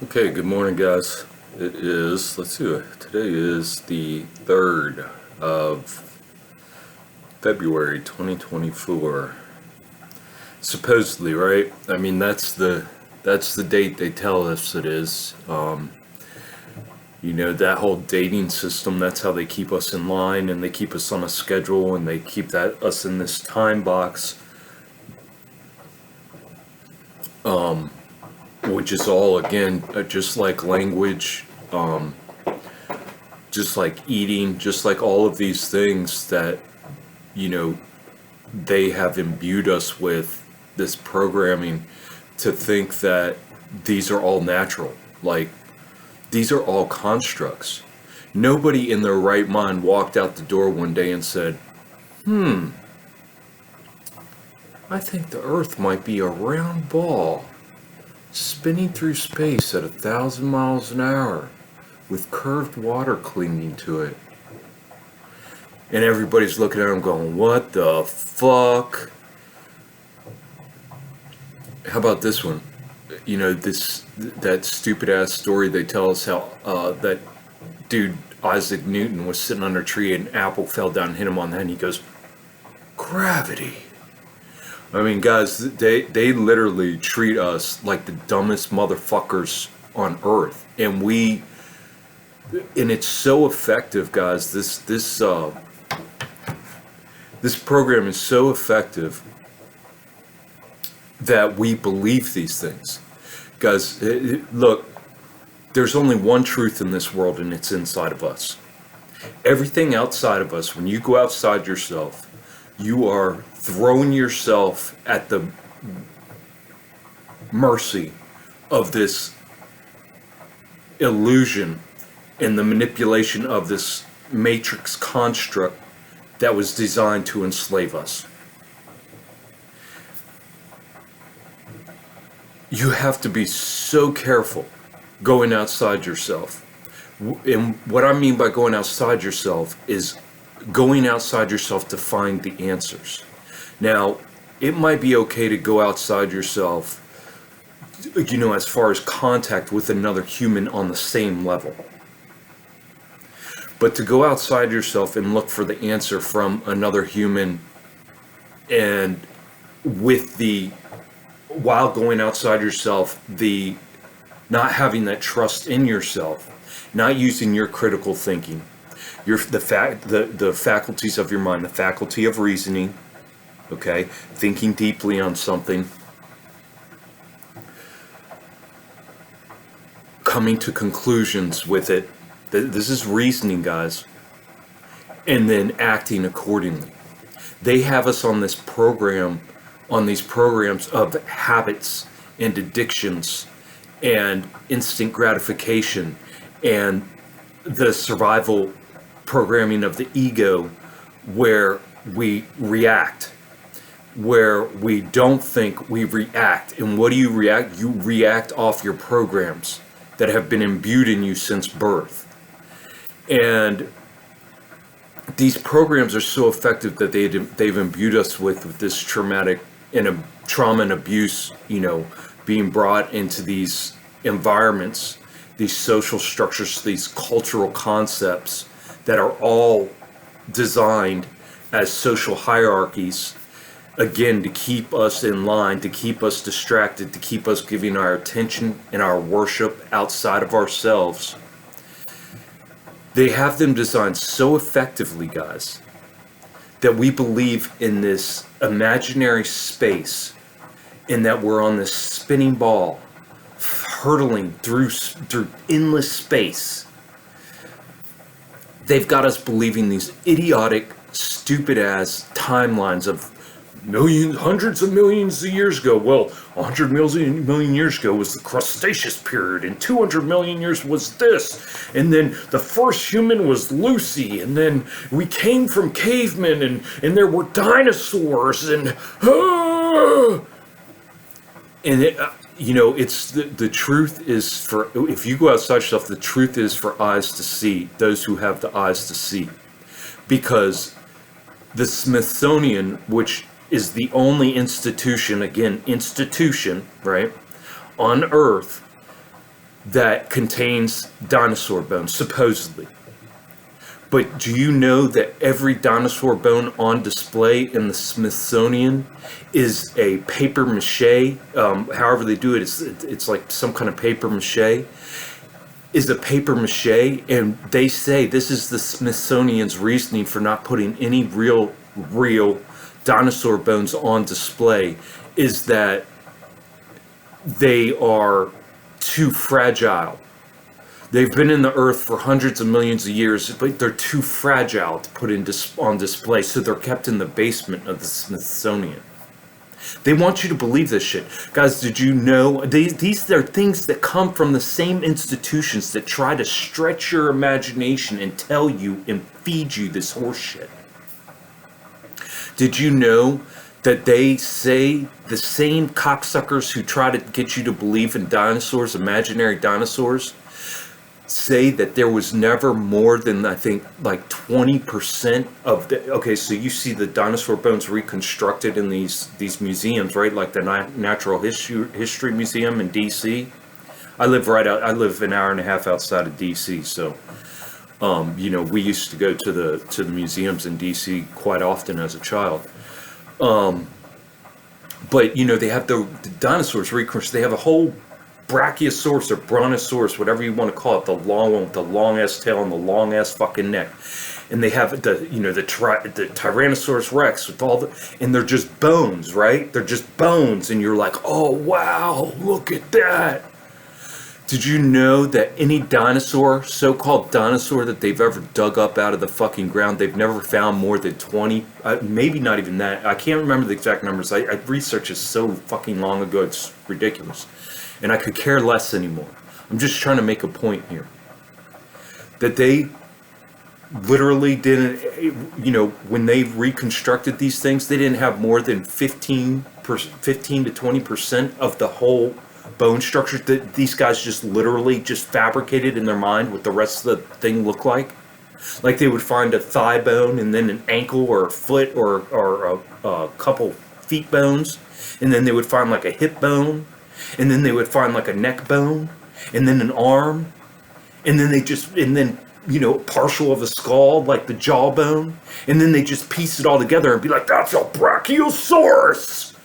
Okay, good morning, guys. It is, let's see, today is the 3rd of February 2024. Supposedly, right? I mean, that's the date they tell us it is. That whole dating system, that's how they keep us in line and they keep us on a schedule and they keep us in this time box, which is all, again, just like language, just like eating, just like all of these things that, you know, they have imbued us with this programming to think that these are all natural. Like, these are all constructs. Nobody in their right mind walked out the door one day and said, I think the Earth might be a round ball spinning through space at 1,000 miles an hour with curved water clinging to it. And everybody's looking at them going, what the fuck? How about this one? That stupid ass story they tell us how that dude Isaac Newton was sitting under a tree and an apple fell down and hit him on the head and he goes, gravity. I mean, guys, they literally treat us like the dumbest motherfuckers on earth. And it's so effective, guys. This program is so effective that we believe these things. Guys, look, there's only one truth in this world, and it's inside of us. Everything outside of us, when you go outside yourself, you are throwing yourself at the mercy of this illusion and the manipulation of this matrix construct that was designed to enslave us. You have to be so careful going outside yourself. And what I mean by going outside yourself is going outside yourself to find the answers. Now, it might be okay to go outside yourself, as far as contact with another human on the same level. But to go outside yourself and look for the answer from another human and while going outside yourself, the not having that trust in yourself, not using your critical thinking, the faculties of your mind, the faculty of reasoning, okay, thinking deeply on something, coming to conclusions with it. This is reasoning, guys, and then acting accordingly. They have us on this program, on these programs of habits and addictions and instant gratification and the survival programming of the ego, where we react, where we don't think, we react. And what do you react? You react off your programs that have been imbued in you since birth. And these programs are so effective that they've imbued us with this trauma and abuse, being brought into these environments, these social structures, these cultural concepts that are all designed as social hierarchies, again, to keep us in line, to keep us distracted, to keep us giving our attention and our worship outside of ourselves. They have them designed so effectively, guys, that we believe in this imaginary space, in that we're on this spinning ball, hurtling through endless space. They've got us believing these idiotic, stupid-ass timelines of hundreds of millions of years ago. Well, 100 million years ago was the Cretaceous period, and 200 million years was this, and then the first human was Lucy, and then we came from cavemen, and there were dinosaurs, and it's the truth is for, if you go outside yourself, the truth is for eyes to see, those who have the eyes to see, because the Smithsonian, which is the only institution, right, on Earth that contains dinosaur bones, supposedly. But do you know that every dinosaur bone on display in the Smithsonian is a paper mache? However they do it, it's like some kind of paper mache. Is a paper mache, and they say this is the Smithsonian's reasoning for not putting any real dinosaur bones on display, is that they are too fragile. They've been in the earth for hundreds of millions of years, but they're too fragile to put on display, so they're kept in the basement of the Smithsonian. They want you to believe this shit. Guys, did you know? These are things that come from the same institutions that try to stretch your imagination and tell you and feed you this horse shit. Did you know that they say the same cocksuckers who try to get you to believe in dinosaurs, imaginary dinosaurs, say that there was never more than, I think, like 20% of the, okay, so you see the dinosaur bones reconstructed in these museums, right? Like the Natural History Museum in DC. I live an hour and a half outside of DC, so we used to go to the museums in DC quite often as a child. But they have the dinosaurs reconstructed. They have a whole Brachiosaurus or Brontosaurus, whatever you want to call it, the long one with the long ass tail and the long ass fucking neck, and they have the Tyrannosaurus Rex with and they're just bones, right? They're just bones, and you're like, oh wow, look at that. Did you know that any dinosaur, so-called dinosaur that they've ever dug up out of the fucking ground, they've never found more than 20, maybe not even that. I can't remember the exact numbers. I researched this so fucking long ago, it's ridiculous. And I could care less anymore. I'm just trying to make a point here. That they literally didn't, when they reconstructed these things, they didn't have more than 15 to 20% of the whole bone structure that these guys just literally just fabricated in their mind what the rest of the thing looked like. Like they would find a thigh bone and then an ankle or a foot or a couple feet bones. And then they would find like a hip bone. And then they would find like a neck bone, and then an arm, and then partial of a skull, like the jawbone, and then they just piece it all together and be like, that's a Brachiosaurus.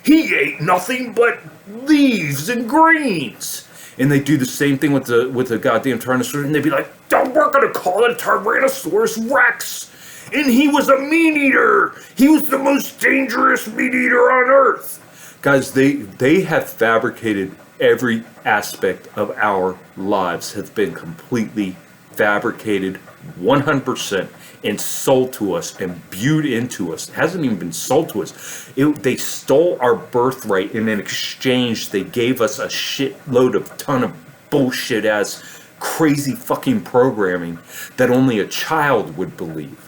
He ate nothing but leaves and greens. And they do the same thing with the goddamn Tyrannosaurus, and they'd be like, we're gonna call it Tyrannosaurus Rex, and he was a meat eater. He was the most dangerous meat eater on Earth. Guys, they have fabricated every aspect of our lives, has been completely fabricated 100% and sold to us and imbued into us. It hasn't even been sold to us. They stole our birthright, and in exchange they gave us a shitload of ton of bullshit as crazy fucking programming that only a child would believe.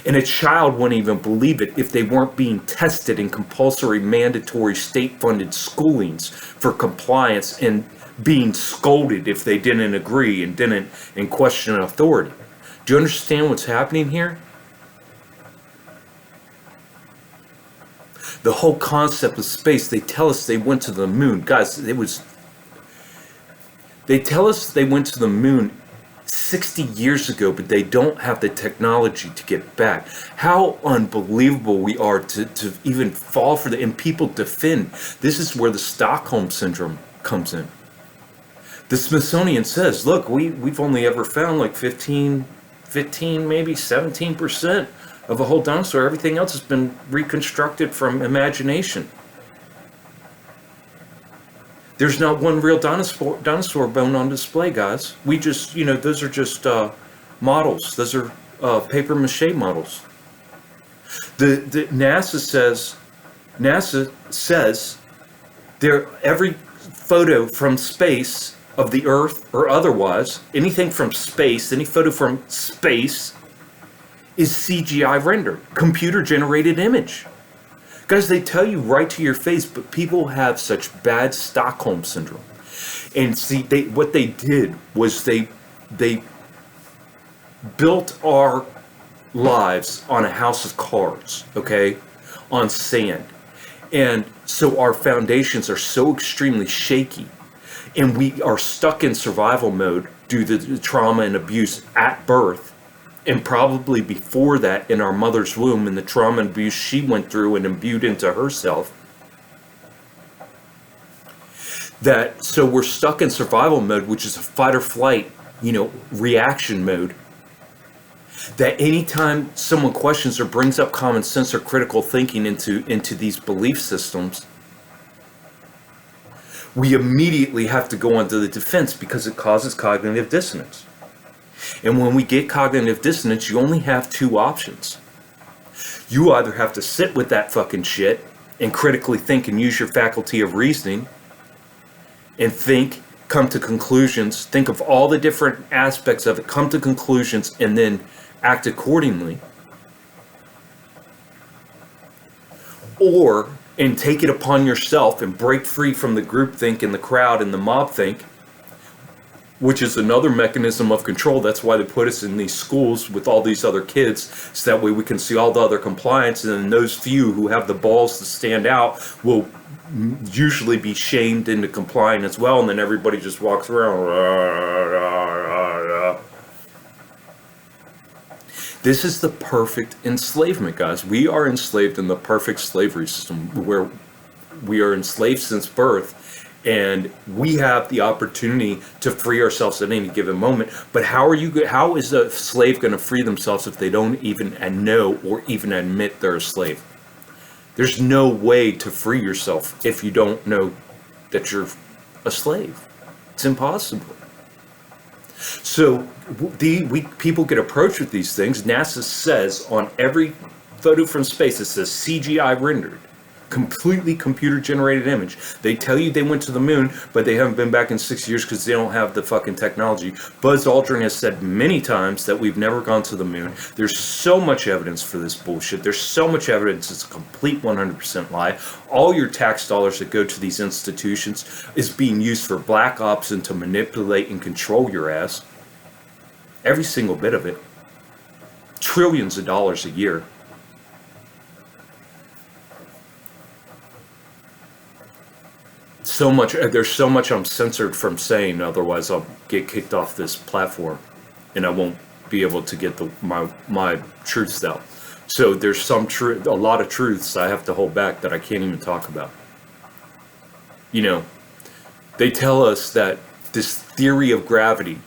And a child wouldn't even believe it if they weren't being tested in compulsory mandatory state-funded schoolings for compliance and being scolded if they didn't agree and question authority. Do you understand what's happening here? The whole concept of space, they tell us they went to the moon. Guys, they tell us they went to the moon 60 years ago, but they don't have the technology to get back. How unbelievable we are to even fall for that, and people defend. This is where the Stockholm Syndrome comes in. The Smithsonian says, look, we've only ever found like 15, maybe 17% of a whole dinosaur. Everything else has been reconstructed from imagination. There's not one real dinosaur bone on display, guys. We just, those are just models. Those are paper mache models. The NASA says every photo from space of the Earth or otherwise, anything from space, any photo from space is CGI rendered, computer generated image. Guys, they tell you right to your face, but people have such bad Stockholm Syndrome. And see, what they did was they built our lives on a house of cards, okay, on sand. And so our foundations are so extremely shaky and we are stuck in survival mode due to the trauma and abuse at birth, and probably before that in our mother's womb, and the trauma and abuse she went through and imbued into herself, that so we're stuck in survival mode, which is a fight or flight, reaction mode, that anytime someone questions or brings up common sense or critical thinking into these belief systems, we immediately have to go onto the defense because it causes cognitive dissonance. And when we get cognitive dissonance, you only have two options. You either have to sit with that fucking shit and critically think and use your faculty of reasoning and think, come to conclusions, think of all the different aspects of it, come to conclusions, and then act accordingly. Or, and take it upon yourself and break free from the groupthink and the crowd and the mob think, which is another mechanism of control. That's why they put us in these schools with all these other kids, so that way we can see all the other compliance, and then those few who have the balls to stand out will usually be shamed into complying as well, and then everybody just walks around. This is the perfect enslavement, guys. We are enslaved in the perfect slavery system where we are enslaved since birth, and we have the opportunity to free ourselves at any given moment. But how is a slave going to free themselves if they don't even know or even admit they're a slave? There's no way to free yourself if you don't know that you're a slave. It's impossible. So people get approached with these things. NASA says on every photo from space, it says CGI rendered, completely computer generated image. They tell you they went to the moon, but they haven't been back in 6 years because they don't have the fucking technology. Buzz Aldrin has said many times that we've never gone to the moon. There's so much evidence for this bullshit. There's so much evidence it's a complete 100% lie. All your tax dollars that go to these institutions is being used for black ops and to manipulate and control your ass. Every single bit of it. Trillions of dollars a year. There's so much I'm censored from saying, otherwise I'll get kicked off this platform and I won't be able to get my truths out. So there's a lot of truths I have to hold back that I can't even talk about. They tell us that this theory of gravity,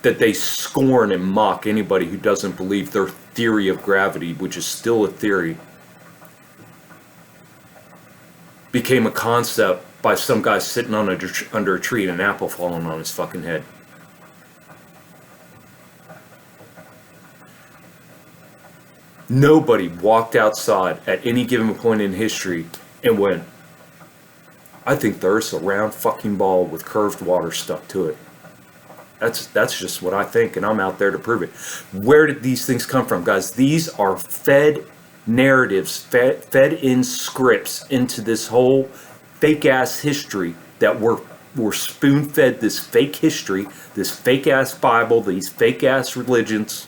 that they scorn and mock anybody who doesn't believe their theory of gravity, which is still a theory, became a concept by some guy sitting under a tree and an apple falling on his fucking head. Nobody walked outside at any given point in history and went, I think the Earth's a round fucking ball with curved water stuck to it. That's just what I think, and I'm out there to prove it. Where did these things come from, guys? These are fed narratives, fed in scripts into this whole fake ass history that we're spoon fed, this fake history, this fake ass Bible, these fake ass religions,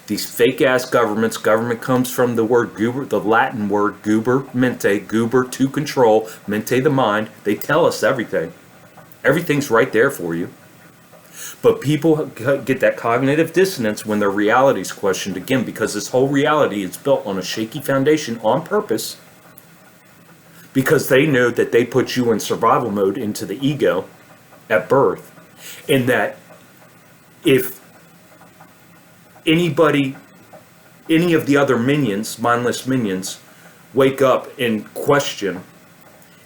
these fake ass governments. Government comes from the word goober, the Latin word guber mente, goober to control, mente the mind. They tell us everything. Everything's right there for you. But people get that cognitive dissonance when their reality is questioned again, because this whole reality is built on a shaky foundation on purpose, because they know that they put you in survival mode into the ego at birth, and that if any of the other minions, mindless minions, wake up and question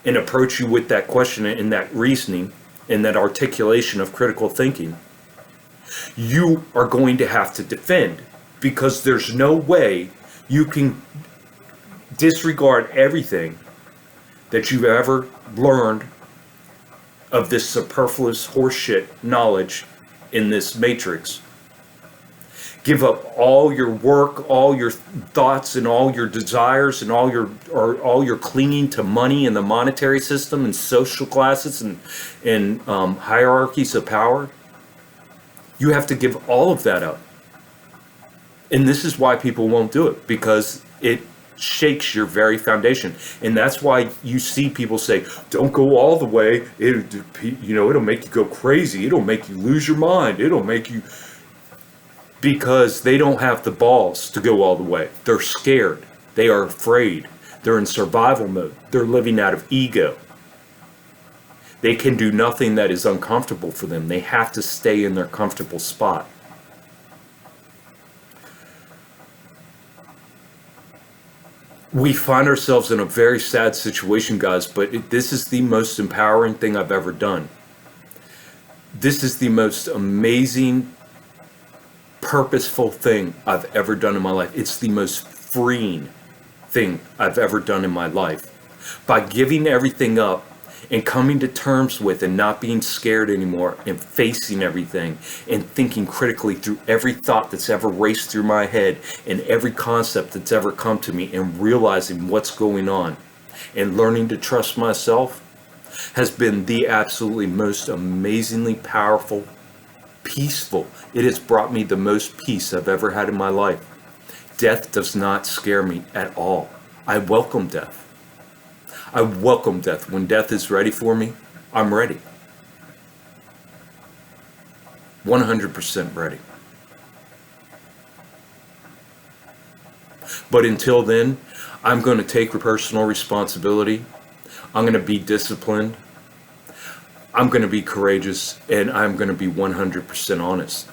and approach you with that question and that reasoning and that articulation of critical thinking, you are going to have to defend, because there's no way you can disregard everything that you've ever learned of this superfluous horseshit knowledge in this matrix. Give up all your work, all your thoughts, and all your desires, and all your clinging to money and the monetary system and social classes and hierarchies of power. You have to give all of that up. And this is why people won't do it, because it shakes your very foundation. And that's why you see people say, don't go all the way. It'll make you go crazy. It'll make you lose your mind. It'll make you, because they don't have the balls to go all the way. They're scared. They are afraid. They're in survival mode. They're living out of ego. They can do nothing that is uncomfortable for them. They have to stay in their comfortable spot. We find ourselves in a very sad situation, guys, but this is the most empowering thing I've ever done. This is the most amazing, purposeful thing I've ever done in my life. It's the most freeing thing I've ever done in my life. By giving everything up and coming to terms with and not being scared anymore and facing everything and thinking critically through every thought that's ever raced through my head and every concept that's ever come to me and realizing what's going on and learning to trust myself has been the absolutely most amazingly powerful, peaceful. It has brought me the most peace I've ever had in my life. Death does not scare me at all. I welcome death. I welcome death. When death is ready for me, I'm ready. 100% ready. But until then, I'm going to take personal responsibility. I'm going to be disciplined. I'm going to be courageous, and I'm going to be 100% honest.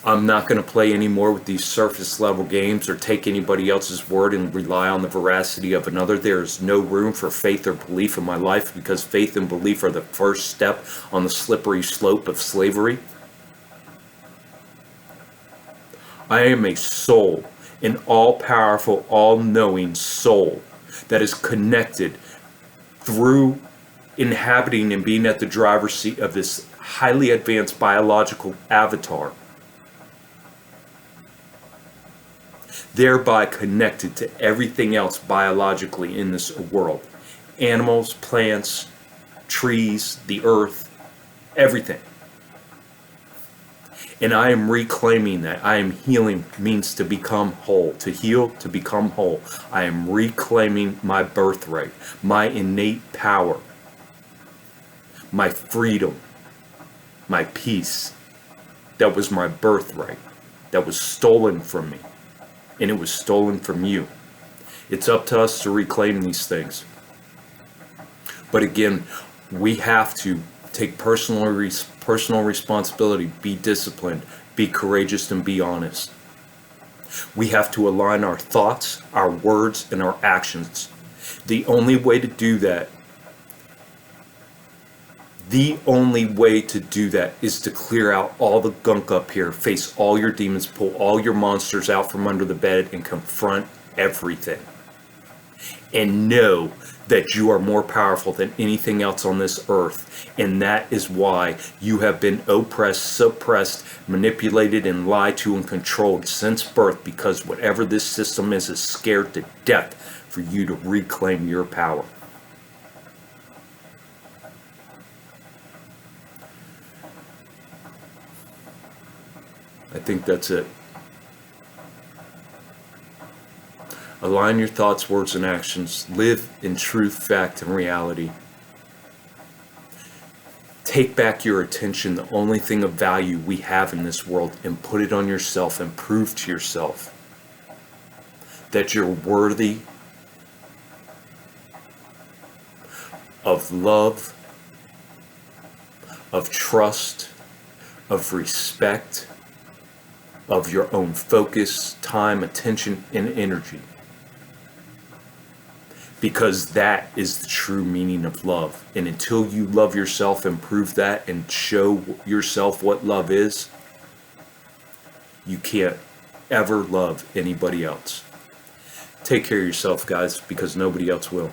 I'm not going to play anymore with these surface level games or take anybody else's word and rely on the veracity of another. There is no room for faith or belief in my life, because faith and belief are the first step on the slippery slope of slavery. I am a soul, an all-powerful, all-knowing soul that is connected through inhabiting and being at the driver's seat of this highly advanced biological avatar, thereby connected to everything else biologically in this world. Animals, plants, trees, the earth, everything. And I am reclaiming that. I am healing, means to become whole. To heal, to become whole. I am reclaiming my birthright, my innate power, my freedom, my peace. That was my birthright. That was stolen from me. And it was stolen from you. It's up to us to reclaim these things. But again, we have to take personal responsibility, be disciplined, be courageous, and be honest. We have to align our thoughts, our words, and our actions. The only way to do that is to clear out all the gunk up here, face all your demons, pull all your monsters out from under the bed, and confront everything. And know that you are more powerful than anything else on this earth. And that is why you have been oppressed, suppressed, manipulated, and lied to and controlled since birth, because whatever this system is scared to death for you to reclaim your power. I think that's it. Align your thoughts, words, and actions. Live in truth, fact, and reality. Take back your attention, the only thing of value we have in this world, and put it on yourself and prove to yourself that you're worthy of love, of trust, of respect, of your own focus, time, attention, and energy. Because that is the true meaning of love. And until you love yourself and prove that and show yourself what love is, you can't ever love anybody else. Take care of yourself, guys, because nobody else will.